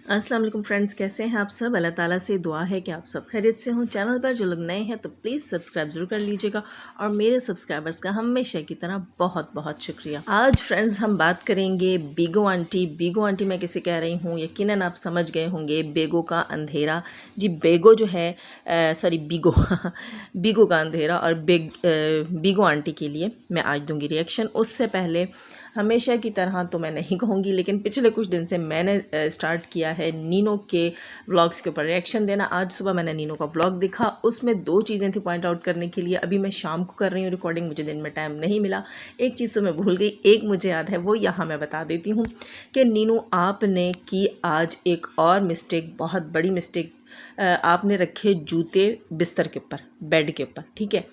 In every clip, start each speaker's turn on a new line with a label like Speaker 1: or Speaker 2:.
Speaker 1: अस्सलाम वालेकुम फ्रेंड्स, कैसे हैं आप सब। अल्लाह ताला से दुआ है कि आप सब खैरियत से हों। चैनल पर जो लोग नए हैं तो प्लीज़ सब्सक्राइब ज़रूर कर लीजिएगा और मेरे सब्सक्राइबर्स का हमेशा की तरह बहुत बहुत शुक्रिया। आज फ्रेंड्स हम बात करेंगे बीगो आंटी। बीगो आंटी मैं किसे कह रही हूँ यकीनन आप समझ गए होंगे, बेगो का अंधेरा। जी बेगो जो है सॉरी बीगो बीगो का अंधेरा और बीगो आंटी के लिए मैं आज दूंगी रिएक्शन। उससे पहले हमेशा की तरह तो मैं नहीं कहूँगी, लेकिन पिछले कुछ दिन से मैंने स्टार्ट किया है नीनो के व्लॉग्स के ऊपर रिएक्शन देना। आज सुबह मैंने नीनो का व्लॉग देखा, उसमें दो चीज़ें थी पॉइंट आउट करने के लिए। अभी मैं शाम को कर रही हूँ रिकॉर्डिंग, मुझे दिन में टाइम नहीं मिला। एक चीज़ तो मैं भूल गई, एक मुझे याद है, वो यहाँ मैं बता देती हूँ कि नीनो आपने की आज एक और मिस्टेक, बहुत बड़ी मिस्टेक। आपने रखे जूते बिस्तर के ऊपर, बेड के ऊपर, ठीक है।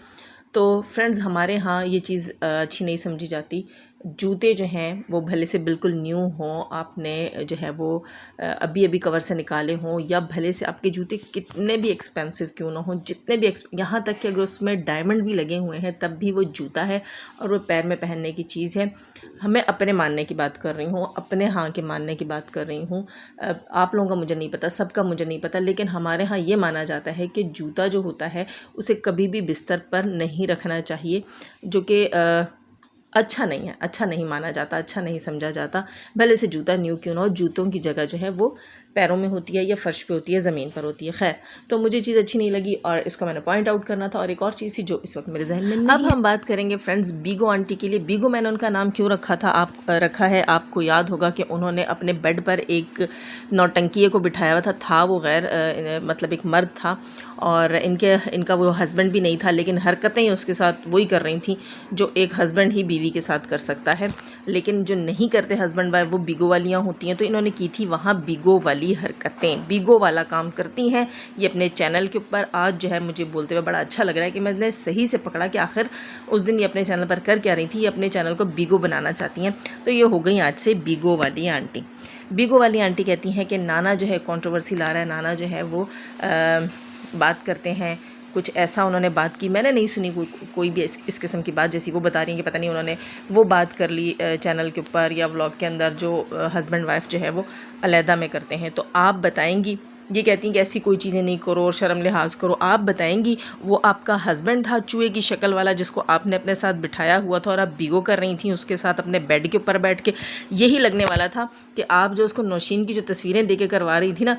Speaker 1: तो फ्रेंड्स हमारे यहाँ ये चीज़ अच्छी नहीं समझी जाती। जूते जो हैं वो भले से बिल्कुल न्यू हों, आपने जो है वो अभी अभी कवर से निकाले हों, या भले से आपके जूते कितने भी एक्सपेंसिव क्यों ना हों, जितने भी यहाँ तक कि अगर उसमें डायमंड भी लगे हुए हैं तब भी वो जूता है और वो पैर में पहनने की चीज़ है। हमें अपने मानने की बात कर रही हूँ, अपने हाँ के मानने की बात कर रही हूँ। आप लोगों का मुझे नहीं पता, सबका मुझे नहीं पता, लेकिन हमारे यहाँ ये माना जाता है कि जूता जो होता है उसे कभी भी बिस्तर पर नहीं रखना चाहिए, जो कि अच्छा नहीं है, अच्छा नहीं माना जाता, अच्छा नहीं समझा जाता। भले से जूता न्यू क्यों ना हो, जूतों की जगह जो है वो पैरों में होती है या फर्श पे होती है, ज़मीन पर होती है। खैर, तो मुझे चीज़ अच्छी नहीं लगी और इसको मैंने पॉइंट आउट करना था। और एक और चीज़ थी जो इस वक्त मेरे जहन में नहीं। अब हम बात करेंगे फ्रेंड्स बीगो आंटी के लिए। बीगो मैंने उनका नाम क्यों रखा था, रखा है, आपको याद होगा कि उन्होंने अपने बेड पर एक नौटंकी को बिठाया हुआ था वो गैर मतलब एक मर्द था और इनका वो हस्बैंड भी नहीं था, लेकिन हरकतें ही उसके साथ वही कर रही थी जो एक हस्बैंड ही बीवी के साथ कर सकता है। लेकिन जो नहीं करते हस्बैंड वाइफ वो बीगो वालियाँ होती हैं, तो इन्होंने की थी वहाँ बीगो वाली हरकतें, बीगो वाला काम करती हैं ये अपने चैनल के ऊपर। आज जो है मुझे बोलते हुए बड़ा अच्छा लग रहा है कि मैंने सही से पकड़ा कि आखिर उस दिन ये अपने चैनल पर कर क्या रही थी, ये अपने चैनल को बीगो बनाना चाहती हैं। तो ये हो गई आज से बीगो वाली आंटी। बीगो वाली आंटी कहती हैं कि नाना जो है कंट्रोवर्सी ला रहा है, नाना जो है वो बात करते हैं कुछ ऐसा, उन्होंने बात की, मैंने नहीं सुनी कोई भी इस किस्म की बात जैसी वो बता रही हैं कि पता नहीं उन्होंने वो बात कर ली चैनल के ऊपर या व्लॉग के अंदर जो हस्बैंड वाइफ जो है वो अलहदा में करते हैं। तो आप बताएंगी, ये कहती हैं कि ऐसी कोई चीज़ें नहीं करो और शर्म लिहाज करो। आप बताएंगी वो आपका हस्बैंड था चूहे की शक्ल वाला जिसको आपने अपने साथ बिठाया हुआ था और आप बीगो कर रही थी उसके साथ अपने बेड के ऊपर बैठ के। यही लगने वाला था कि आप जो उसको नौशीन की जो तस्वीरें दे के करवा रही थी ना,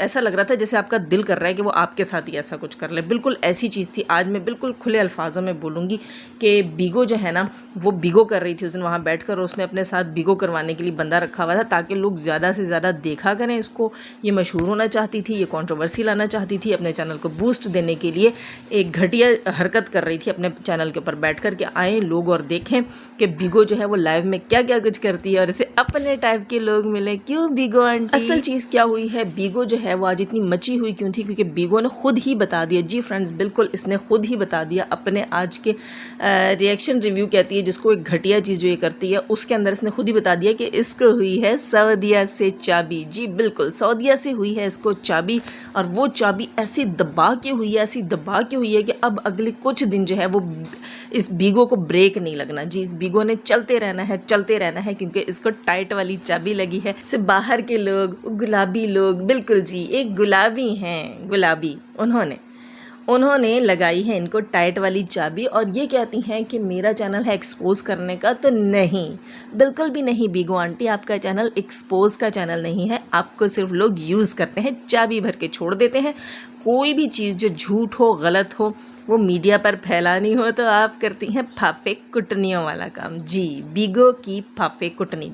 Speaker 1: ऐसा लग रहा था जैसे आपका दिल कर रहा है कि वो आपके साथ ही ऐसा कुछ कर ले। बिल्कुल ऐसी चीज़ थी। आज मैं बिल्कुल खुले अल्फाजों में बोलूँगी कि बीगो जो है ना वो बीगो कर रही थी उस दिन वहाँ बैठ कर, उसने अपने साथ बीगो करवाने के लिए बंदा रखा हुआ था ताकि लोग ज़्यादा से ज़्यादा देखा करें इसको। ये मशहूर होना चाहती थी, ये कंट्रोवर्सी लाना चाहती थी, अपने चैनल को बूस्ट देने के लिए एक घटिया हरकत कर रही थी अपने चैनल के ऊपर बैठ कर के आएँ लोग और देखें कि बीगो जो है वो लाइव में क्या क्या कुछ करती है और इसे अपने टाइप के लोग मिले। क्यों बीगो आंटी? असल चीज़ क्या हुई है, बीगो जो है वो आज इतनी मची हुई क्यों थी, क्योंकि बीगो ने खुद ही बता दिया। जी फ्रेंड्स बिल्कुल इसने खुद ही बता दिया अपने आज के रिएक्शन रिव्यू कहती है जिसको एक घटिया चीज़ जो ये करती है उसके अंदर इसने खुद ही बता दिया कि इसको हुई है सऊदीया से चाबी। जी बिल्कुल सऊदीया से हुई है इसको चाबी, और वो चाबी ऐसी दबा के हुई है, ऐसी दबा के हुई है कि अब अगले कुछ दिन जो है वो इस बीगो को ब्रेक नहीं लगना। जी इस बीगो ने चलते रहना है, चलते रहना है, क्योंकि इसको टाइट वाली चाबी लगी है। सिर्फ बाहर के लोग, गुलाबी लोग, बिल्कुल जी एक गुलाबी हैं, गुलाबी उन्होंने लगाई है इनको टाइट वाली चाबी और ये कहती हैं कि मेरा चैनल है एक्सपोज करने का। तो नहीं, बिल्कुल भी नहीं बीगो आंटी, आपका चैनल एक्सपोज का चैनल नहीं है। आपको सिर्फ लोग यूज़ करते हैं, चाबी भर के छोड़ देते हैं। कोई भी चीज़ जो झूठ हो, गलत हो, वो मीडिया पर फैलानी हो तो आप करती हैं फाफे कुटनियों वाला काम। जी बीगो की फाफे कुटनी,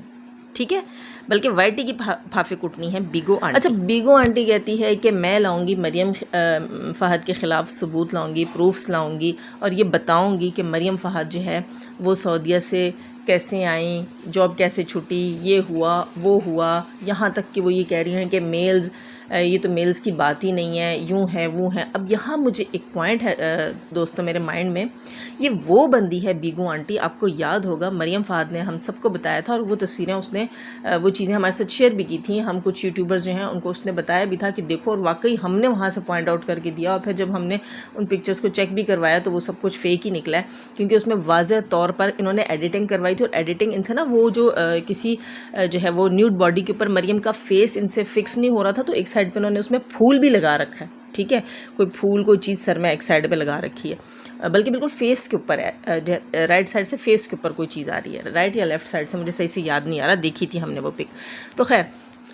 Speaker 1: ठीक है, बल्कि वाइटी की फाफे कुटनी है बीगो आंटी। अच्छा बीगो आंटी कहती है कि मैं लाऊंगी मरियम फ़हद के ख़िलाफ़ सबूत लाऊंगी, प्रूफ्स लाऊंगी और ये बताऊंगी कि मरियम फ़हद जो है वो सऊदीया से कैसे आई, जॉब कैसे छूटी, ये हुआ वो हुआ। यहाँ तक कि वो ये कह रही हैं कि मेल्स ये तो मेल्स की बात ही नहीं है, यूँ है वो है। अब यहाँ मुझे एक पॉइंट है दोस्तों मेरे माइंड में, ये वो बंदी है बीगू आंटी, आपको याद होगा मरियम फ़ाद ने हम सबको बताया था और वो तस्वीरें उसने वो चीज़ें हमारे साथ शेयर भी की थी। हम कुछ यूट्यूबर्स जो हैं उनको उसने बताया भी था कि देखो, और वाकई हमने वहाँ से पॉइंट आउट करके दिया। और फिर जब हमने उन पिक्चर्स को चेक भी करवाया तो वो सब कुछ फेक ही निकला है, क्योंकि उसमें वाज़ेह तौर पर इन्होंने एडिटिंग करवाई थी। और एडिटिंग इनसे ना वो जो किसी जो है वो न्यूड बॉडी के ऊपर मरियम का फेस इनसे फिक्स नहीं हो रहा था, तो एक साइड पर उन्होंने उसमें फूल भी लगा रखा है। ठीक है, कोई फूल कोई चीज़ सर में एक साइड पे लगा रखी है, बल्कि बिल्कुल फेस के ऊपर है, राइट साइड से फेस के ऊपर कोई चीज़ आ रही है, राइट या लेफ्ट साइड से मुझे सही से याद नहीं आ रहा, देखी थी हमने वो पिक। तो खैर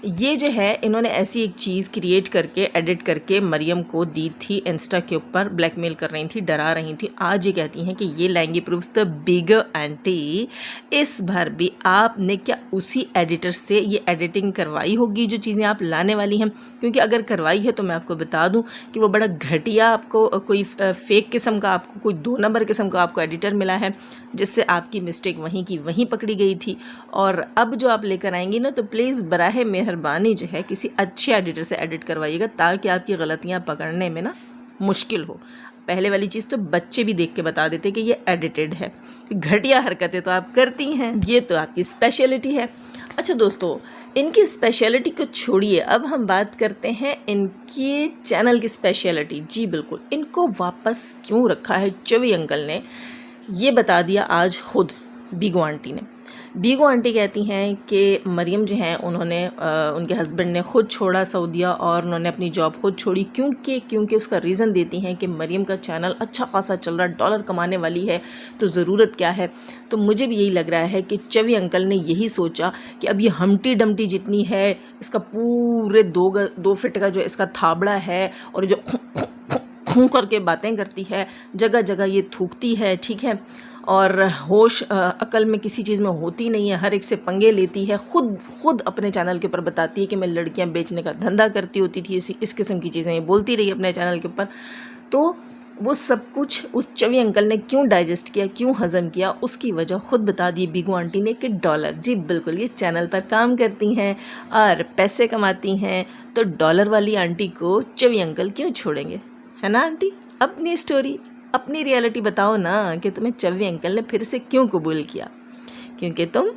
Speaker 1: ये जो है इन्होंने ऐसी एक चीज़ क्रिएट करके एडिट करके मरियम को दी थी, इंस्टा के ऊपर ब्लैकमेल कर रही थी, डरा रही थी। आज ये कहती हैं कि ये लाएंगी प्रूफ्स द बिगर आंटी। इस बार भी आपने क्या उसी एडिटर से ये एडिटिंग करवाई होगी जो चीज़ें आप लाने वाली हैं? क्योंकि अगर करवाई है तो मैं आपको बता दूं कि वो बड़ा घटिया आपको कोई फेक किस्म का, आपको कोई 2 नंबर किस्म का आपको एडिटर मिला है, जिससे आपकी मिस्टेक वहीं की वहीं पकड़ी गई थी। और अब जो आप लेकर आएंगी ना, तो प्लीज़ बराहे मेहरबानी जो है किसी अच्छे एडिटर से एडिट करवाइएगा, ताकि आपकी गलतियां पकड़ने में ना मुश्किल हो। पहले वाली चीज़ तो बच्चे भी देख के बता देते कि ये एडिटेड है। घटिया हरकतें तो आप करती हैं, ये तो आपकी स्पेशलिटी है। अच्छा दोस्तों, इनकी स्पेशलिटी को छोड़िए, अब हम बात करते हैं इनके चैनल की स्पेशलिटी। जी बिल्कुल, इनको वापस क्यों रखा है चवी अंकल ने, ये बता दिया आज खुद बीगो आंटी ने। बीगो आंटी कहती हैं कि मरियम जो हैं उन्होंने उनके हस्बैंड ने ख़ुद छोड़ा सऊदीया, और उन्होंने अपनी जॉब खुद छोड़ी क्योंकि उसका रीज़न देती हैं कि मरियम का चैनल अच्छा खासा चल रहा, डॉलर कमाने वाली है, तो ज़रूरत क्या है। तो मुझे भी यही लग रहा है कि चवी अंकल ने यही सोचा कि अब ये हमटी डमटी जितनी है, इसका पूरे 2 फीट का जो इसका थाबड़ा है, और जो खूं करके बातें करती है, जगह जगह ये थूकती है, ठीक है, और होश अकल में किसी चीज़ में होती नहीं है, हर एक से पंगे लेती है, खुद अपने चैनल के ऊपर बताती है कि मैं लड़कियां बेचने का धंधा करती होती थी, इस किस्म की चीज़ें ये बोलती रही अपने चैनल के ऊपर। तो वो सब कुछ उस चवी अंकल ने क्यों डाइजेस्ट किया, क्यों हज़म किया, उसकी वजह खुद बता दी बीगो आंटी ने कि डॉलर। जी बिल्कुल, ये चैनल पर काम करती हैं और पैसे कमाती हैं, तो डॉलर वाली आंटी को चवी अंकल क्यों छोड़ेंगे, है ना आंटी? अपनी स्टोरी, अपनी रियलिटी बताओ ना, कि तुम्हें चवी अंकल ने फिर से क्यों कबूल किया? क्योंकि तुम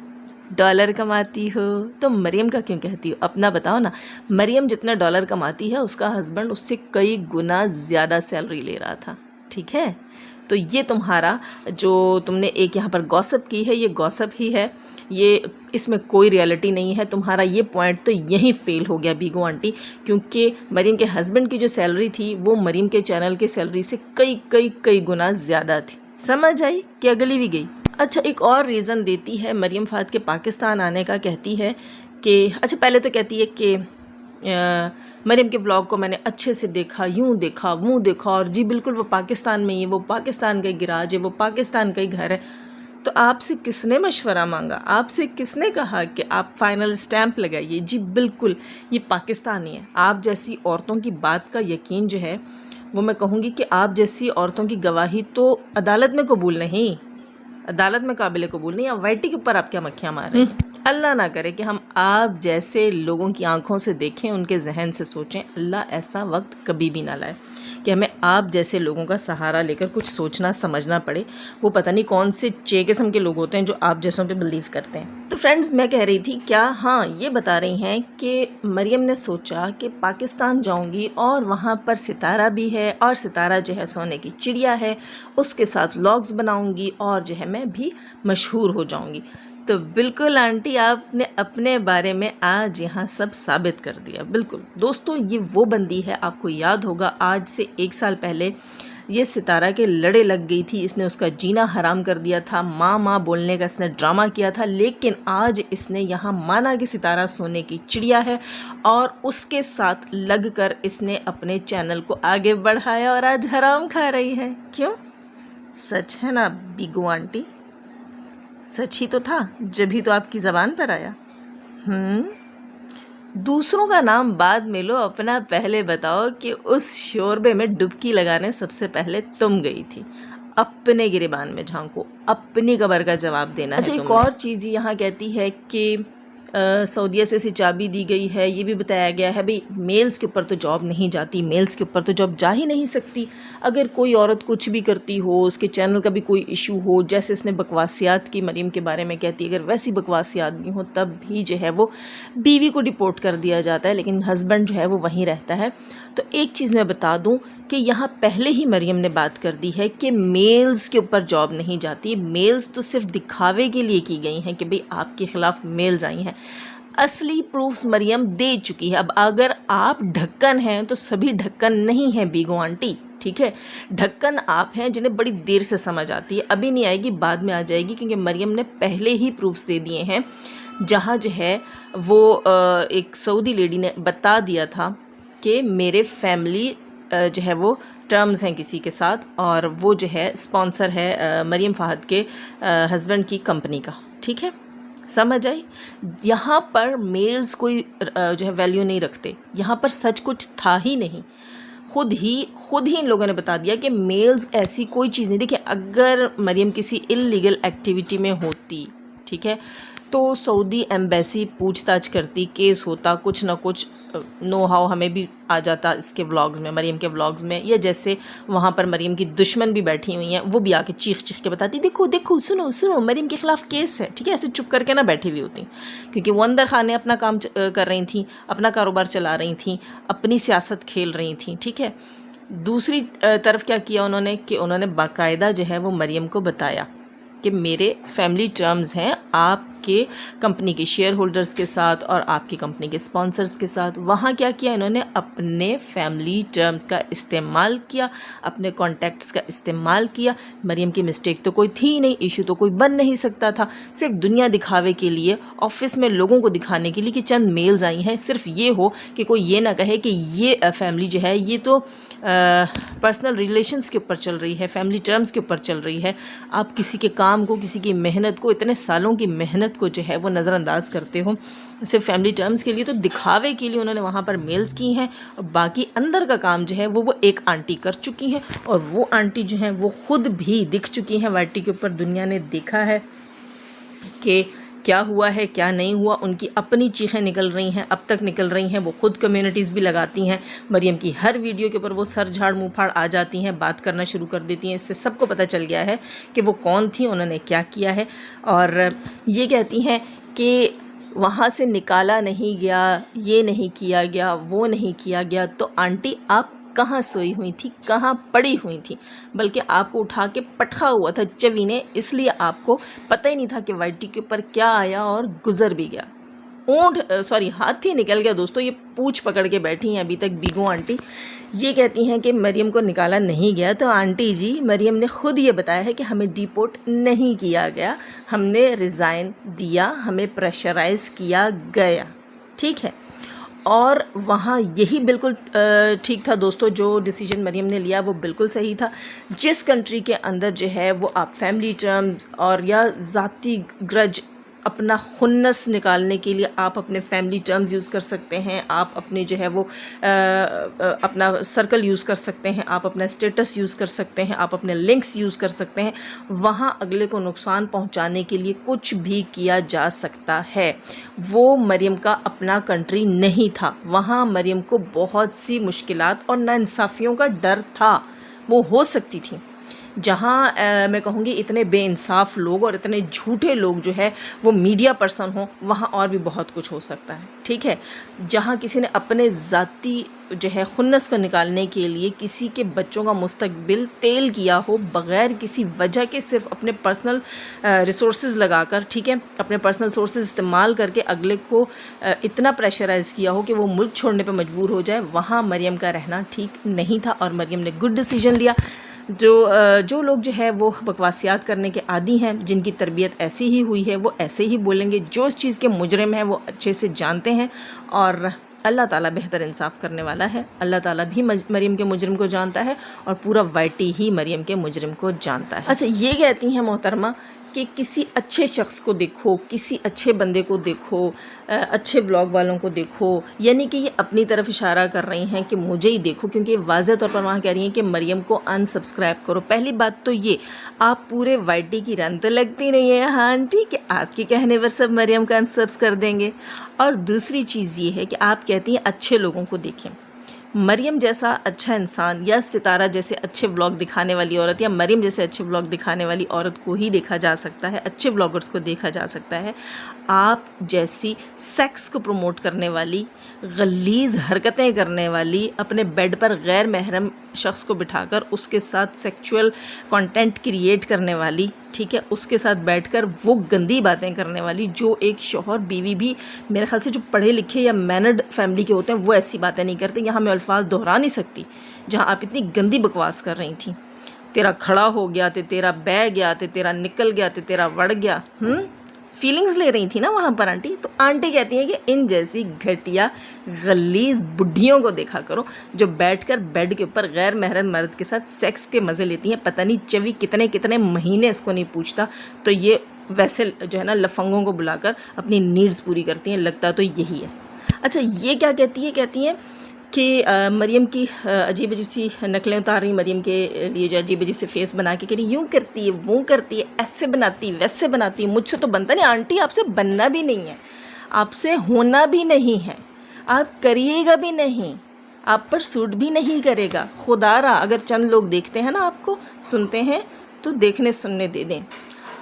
Speaker 1: डॉलर कमाती हो। तो मरियम का क्यों कहती हो? अपना बताओ ना। मरियम जितना डॉलर कमाती है, उसका हस्बैंड उससे कई गुना ज़्यादा सैलरी ले रहा था, ठीक है। तो ये तुम्हारा जो तुमने एक यहाँ पर गॉसिप की है, ये गॉसिप ही है, ये इसमें कोई रियलिटी नहीं है। तुम्हारा ये पॉइंट तो यहीं फेल हो गया बीगो आंटी, क्योंकि मरियम के हस्बैंड की जो सैलरी थी वो मरियम के चैनल के सैलरी से कई गुना ज़्यादा थी। समझ आई कि अगली भी गई? अच्छा, एक और रीज़न देती है मरियम फ़ाद के पाकिस्तान आने का। कहती है कि अच्छा, पहले तो कहती है कि मरियम के ब्लॉग को मैंने अच्छे से देखा, यूँ देखा, वो देखा, और जी बिल्कुल वो पाकिस्तान में ही है, वो पाकिस्तान का ही गिराज है, वो पाकिस्तान का ही घर है। तो आपसे किसने मशवरा मांगा? आपसे किसने कहा कि आप फाइनल स्टैंप लगाइए? जी बिल्कुल, ये पाकिस्तानी है। आप जैसी औरतों की बात का यकीन जो है वो मैं कहूँगी कि आप जैसी औरतों की गवाही तो अदालत में कबूल नहीं, अदालत में काबिल कबूल नहीं। अब वाइटी के ऊपर आप क्या मक्खियाँ मार रहे हैं? अल्लाह ना करे कि हम आप जैसे लोगों की आंखों से देखें, उनके जहन से सोचें। अल्लाह ऐसा वक्त कभी भी ना लाए कि हमें आप जैसे लोगों का सहारा लेकर कुछ सोचना समझना पड़े। वो पता नहीं कौन से चे किस्म के लोग होते हैं जो आप जैसों पे बिलीव करते हैं। तो फ्रेंड्स, मैं कह रही थी क्या, हाँ ये बता रही हैं कि मरियम ने सोचा कि पाकिस्तान जाऊंगी और वहाँ पर सितारा भी है, और सितारा जो है सोने की चिड़िया है, उसके साथ व्लॉग्स बनाऊंगी और जो है मैं भी मशहूर हो जाऊंगी। तो बिल्कुल आंटी, आपने अपने बारे में आज यहाँ सब साबित कर दिया। बिल्कुल दोस्तों, ये वो बंदी है, आपको याद होगा आज से 1 साल पहले ये सितारा के लड़े लग गई थी, इसने उसका जीना हराम कर दिया था, माँ बोलने का इसने ड्रामा किया था। लेकिन आज इसने यहाँ माना कि सितारा सोने की चिड़िया है, और उसके साथ लगकर इसने अपने चैनल को आगे बढ़ाया, और आज हराम खा रही है। क्यों? सच है ना बीगो आंटी? सच ही तो था, जब ही तो आपकी ज़बान पर आया। दूसरों का नाम बाद में लो, अपना पहले बताओ कि उस शोरबे में डुबकी लगाने सबसे पहले तुम गई थी। अपने गिरेबान में झांको, अपनी कब्र का जवाब देना है। अच्छा, एक और चीज़ यहाँ कहती है कि सऊदीया से ऐसी चाबी दी गई है। ये भी बताया गया है भाई मेल्स के ऊपर तो जॉब नहीं जाती, मेल्स के ऊपर तो जॉब जा ही नहीं सकती। अगर कोई औरत कुछ भी करती हो, उसके चैनल का भी कोई इशू हो, जैसे इसने बकवासियात की मरीम के बारे में कहती है, अगर वैसी बकवासी आदमी हो तब भी जो है वो बीवी को डिपोर्ट कर दिया जाता है, लेकिन हस्बैंड जो है वो वहीं रहता है। तो एक चीज़ मैं बता दूं कि यहाँ पहले ही मरीम ने बात कर दी है कि मेल्स के ऊपर जॉब नहीं जाती। मेल्स तो सिर्फ दिखावे के लिए की गई हैं कि भाई आपके ख़िलाफ़ मेल्स आई हैं। असली प्रूफ्स मरियम दे चुकी है। अब अगर आप ढक्कन हैं तो सभी ढक्कन नहीं हैं बीगो आंटी, ठीक है। ढक्कन आप हैं जिन्हें बड़ी देर से समझ आती है, अभी नहीं आएगी, बाद में आ जाएगी, क्योंकि मरियम ने पहले ही प्रूफ्स दे दिए हैं। जहाँ जो है वो एक सऊदी लेडी ने बता दिया था कि मेरे फैमिली जो है वो टर्म्स हैं किसी के साथ, और वो जो है स्पॉन्सर है मरियम फ़ाहद के हस्बैंड की कंपनी का, ठीक है। समझ आई। यहाँ पर मेल्स कोई जो है वैल्यू नहीं रखते, यहाँ पर सच कुछ था ही नहीं। खुद ही इन लोगों ने बता दिया कि मेल्स ऐसी कोई चीज़ नहीं। देखिए, अगर मरियम किसी इल्लीगल एक्टिविटी में होती, ठीक है, तो सऊदी एम्बेसी पूछताछ करती, केस होता, कुछ ना कुछ नो हाउ हमें भी आ जाता इसके व्लॉग्स में, मरियम के व्लॉग्स में। या जैसे वहाँ पर मरियम की दुश्मन भी बैठी हुई हैं, वो भी आके चीख के बताती, देखो देखो, सुनो सुनो, मरियम के ख़िलाफ़ केस है, ठीक है। ऐसे चुप करके ना बैठी हुई होती, क्योंकि वो अंदर खाने अपना काम कर रही थी, अपना कारोबार चला रही थी, अपनी सियासत खेल रही थी, ठीक है। दूसरी तरफ क्या किया उन्होंने कि उन्होंने बाकायदा जो है वो मरियम को बताया कि मेरे फैमिली टर्म्स हैं आपके कंपनी के शेयर होल्डर्स के साथ और आपकी कंपनी के स्पॉन्सर्स के साथ। वहाँ क्या किया इन्होंने, अपने फैमिली टर्म्स का इस्तेमाल किया, अपने कॉन्टैक्ट्स का इस्तेमाल किया। मरियम की मिस्टेक तो कोई थी ही नहीं, इशू तो कोई बन नहीं सकता था। सिर्फ दुनिया दिखावे के लिए, ऑफिस में लोगों को दिखाने के लिए कि चंद मेल्स आई हैं, सिर्फ ये हो कि कोई ये ना कहे कि ये फैमिली जो है ये तो पर्सनल रिलेशंस के ऊपर चल रही है, फैमिली टर्म्स के ऊपर चल रही है। आप किसी के काम को, किसी की मेहनत को, इतने सालों की मेहनत को जो है वो नज़रअंदाज करते हो सिर्फ फैमिली टर्म्स के लिए। तो दिखावे के लिए उन्होंने वहाँ पर मेल्स की हैं, और बाकी अंदर का काम जो है वो एक आंटी कर चुकी हैं, और वो आंटी जो हैं वो ख़ुद भी दिख चुकी हैं वाईटी के ऊपर। दुनिया ने देखा है कि क्या हुआ है क्या नहीं हुआ। उनकी अपनी चीखें निकल रही हैं, अब तक निकल रही हैं। वो खुद कम्युनिटीज़ भी लगाती हैं। मरियम की हर वीडियो के ऊपर वो सर झाड़ मुँह फाड़ आ जाती हैं, बात करना शुरू कर देती हैं। इससे सबको पता चल गया है कि वो कौन थी, उन्होंने क्या किया है। और ये कहती हैं कि वहाँ से निकाला नहीं गया, ये नहीं किया गया, वो नहीं किया गया। तो आंटी आप कहाँ सोई हुई थी, कहाँ पड़ी हुई थी? बल्कि आपको उठा के पटखा हुआ था चवी ने, इसलिए आपको पता ही नहीं था कि वाईटी के ऊपर क्या आया और गुजर भी गया। हाथी निकल गया दोस्तों। ये पूंछ पकड़ के बैठी हैं अभी तक बीगो आंटी। ये कहती हैं कि मरियम को निकाला नहीं गया। तो आंटी जी, मरियम ने खुद ये बताया है कि हमें डिपोर्ट नहीं किया गया, हमने रिज़ाइन दिया, हमें प्रेशराइज़ किया गया, ठीक है। और वहाँ यही बिल्कुल ठीक था दोस्तों। जो डिसीजन मरियम ने लिया वो बिल्कुल सही था। जिस कंट्री के अंदर जो है वो आप फैमिली टर्म्स और या ज़ाती ग्रज, अपना खुन्नस निकालने के लिए आप अपने फैमिली टर्म्स यूज़ कर सकते हैं, आप अपने जो है वो अपना सर्कल यूज़ कर सकते हैं, आप अपना स्टेटस यूज़ कर सकते हैं, आप अपने लिंक्स यूज़ कर सकते हैं। वहाँ अगले को नुकसान पहुँचाने के लिए कुछ भी किया जा सकता है। वो मरियम का अपना कंट्री नहीं था। वहाँ मरियम को बहुत सी मुश्किलात और नाइंसाफ़ियों का डर था, वो हो सकती थी। जहाँ मैं कहूँगी इतने बेइंसाफ़ लोग और इतने झूठे लोग जो है वो मीडिया पर्सन हो, वहाँ और भी बहुत कुछ हो सकता है, ठीक है। जहाँ किसी ने अपने ज़ाती जो है खुन्नस को निकालने के लिए किसी के बच्चों का मुस्तकबिल तेल किया हो, बग़ैर किसी वजह के, सिर्फ अपने पर्सनल रिसोर्सेज लगाकर, ठीक है, अपने पर्सनल सोर्सेज इस्तेमाल करके अगले को इतना प्रेशराइज़ किया हो कि वो मुल्क छोड़ने पर मजबूर हो जाए, वहाँ मरियम का रहना ठीक नहीं था। और मरियम ने गुड डिसीजन लिया। जो लोग जो है वो बकवासियात करने के आदी हैं, जिनकी तरबियत ऐसी ही हुई है, वो ऐसे ही बोलेंगे। जो इस चीज़ के मुजरिम हैं वो अच्छे से जानते हैं और अल्लाह ताला बेहतर इंसाफ करने वाला है। अल्लाह ताला भी मरियम के मुजरिम को जानता है और पूरा वाईटी ही मरियम के मुजरिम को जानता है। अच्छा, ये कहती हैं मोहतरमा कि किसी अच्छे शख्स को देखो, किसी अच्छे बंदे को देखो, अच्छे ब्लॉग वालों को देखो, यानी कि ये अपनी तरफ इशारा कर रही हैं कि मुझे ही देखो, क्योंकि वाज़ह तौर पर वहाँ कह रही हैं कि मरियम को अनसब्सक्राइब करो। पहली बात तो ये, आप पूरे वाईटी की रन तो लगती नहीं है हाँ आंटी कि आपके कहने पर सब मरियम का अनसब्स कर देंगे। और दूसरी चीज़ ये है कि आप कहती हैं अच्छे लोगों को देखें। मरियम जैसा अच्छा इंसान या सितारा जैसे अच्छे व्लॉग दिखाने वाली औरत या मरियम जैसे अच्छे व्लॉग दिखाने वाली औरत को ही देखा जा सकता है, अच्छे व्लॉगर्स को देखा जा सकता है। आप जैसी सेक्स को प्रमोट करने वाली, गलीज़ हरकतें करने वाली, अपने बेड पर गैर महरम शख्स को बिठाकर उसके साथ सेक्सुअल कंटेंट क्रिएट करने वाली, ठीक है, उसके साथ बैठकर वो गंदी बातें करने वाली, जो एक शौहर बीवी भी मेरे ख्याल से जो पढ़े लिखे या मैनर्ड फैमिली के होते हैं वो ऐसी बातें नहीं करते। यहाँ मैं अल्फाज दोहरा नहीं सकती जहाँ आप इतनी गंदी बकवास कर रही थी। तेरा खड़ा हो गया, तेरा बह गया, तेरा निकल गया, तेरा वड़ गया, फीलिंग्स ले रही थी ना वहाँ पर आंटी। तो आंटी कहती हैं कि इन जैसी घटिया गलीज़ बुढ़ियों को देखा करो जो बैठकर बेड के ऊपर गैर महरम मर्द के साथ सेक्स के मज़े लेती हैं। पता नहीं चवी कितने कितने महीने इसको नहीं पूछता, तो ये वैसे जो है ना लफंगों को बुलाकर अपनी नीड्स पूरी करती हैं, लगता तो यही है। अच्छा, ये क्या कहती हैं कि मरियम की अजीब अजीब सी नकलें उतार रही, मरियम के लिए जो अजीब अजीब से फेस बना के कह रही यूँ करती है, वो करती है, ऐसे बनाती, वैसे बनाती, मुझसे तो बनता नहीं। आंटी आपसे बनना भी नहीं है, आपसे होना भी नहीं है, आप करिएगा भी नहीं, आप पर सूट भी नहीं करेगा। खुदारा अगर चंद लोग देखते हैं ना, आपको सुनते हैं, तो देखने सुनने दे दें।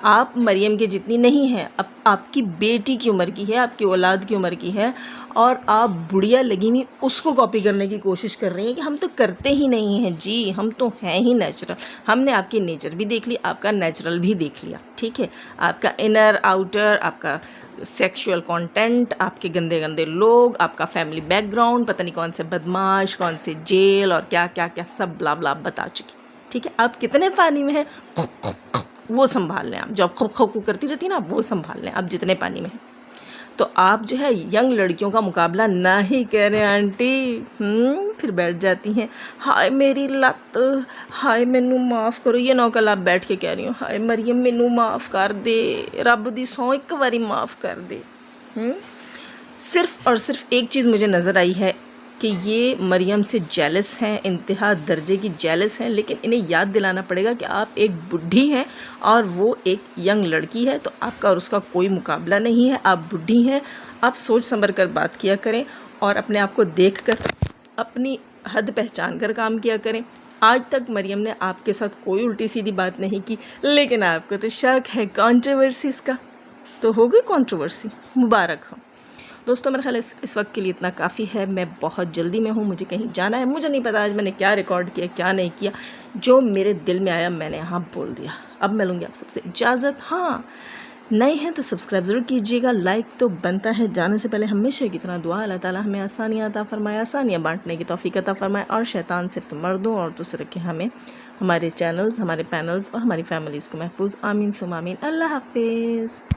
Speaker 1: आप मरियम के जितनी नहीं हैं, अब आपकी बेटी की उम्र की है, आपकी औलाद की उम्र की है, और आप बुढ़िया लगी हुई उसको कॉपी करने की कोशिश कर रही हैं कि हम तो करते ही नहीं हैं जी, हम तो हैं ही नेचुरल। हमने आपकी नेचर भी देख ली, आपका नेचुरल भी देख लिया, ठीक है, आपका इनर आउटर, आपका सेक्सुअल कंटेंट, आपके गंदे गंदे लोग, आपका फैमिली बैकग्राउंड, पता नहीं कौन से बदमाश, कौन से जेल और क्या क्या क्या सब ब्ला ब्ला बता चुकी, ठीक है। आप कितने पानी में हैं वो संभाल लें, आप जो खो खो करती रहती है ना वो संभाल लें, आप जितने पानी में हैं। तो आप जो है यंग लड़कियों का मुकाबला ना ही करें आंटी। फिर बैठ जाती हैं, हाय मेरी लत, हाय मैनू माफ़ करो। ये नौकल आप बैठ के कह रही हो, हाय मरियम मैनू माफ़ कर दे, रब दी सौ एक बारी माफ़ कर दे। सिर्फ़ और सिर्फ एक चीज़ मुझे नज़र आई है कि ये मरियम से जेलस हैं, इंतहा दर्जे की जेलस हैं, लेकिन इन्हें याद दिलाना पड़ेगा कि आप एक बुढ़ी हैं और वो एक यंग लड़की है, तो आपका और उसका कोई मुकाबला नहीं है। आप बुढ़ी हैं, आप सोच समझ कर बात किया करें और अपने आप को देख कर अपनी हद पहचान कर काम किया करें। आज तक मरियम ने आपके साथ कोई उल्टी सीधी बात नहीं की, लेकिन आपको तो शक है कंट्रोवर्सीज़ का, तो हो गई कंट्रोवर्सी, मुबारक हो। दोस्तों मेरा ख्याल इस वक्त के लिए इतना काफ़ी है। मैं बहुत जल्दी में हूँ, मुझे कहीं जाना है, मुझे नहीं पता आज मैंने क्या रिकॉर्ड किया क्या नहीं किया, जो मेरे दिल में आया मैंने यहाँ बोल दिया। अब मैं लूँगी आप सबसे इजाज़त। हाँ, नए हैं तो सब्सक्राइब ज़रूर कीजिएगा, लाइक तो बनता है। जाने से पहले हमेशा की तरह दुआ, अल्लाह ताला हमें आसानियाँ अता फरमाए, आसानियाँ बांटने की तौफीक अता फरमाए, और शैतान सिर्फ मर्दों और औरतों से रखे हमें, हमारे चैनल्स, हमारे पैनल्स और हमारी फैमिलीज़ को महफूज। आमीन सुम आमीन। अल्लाह हाफिज़।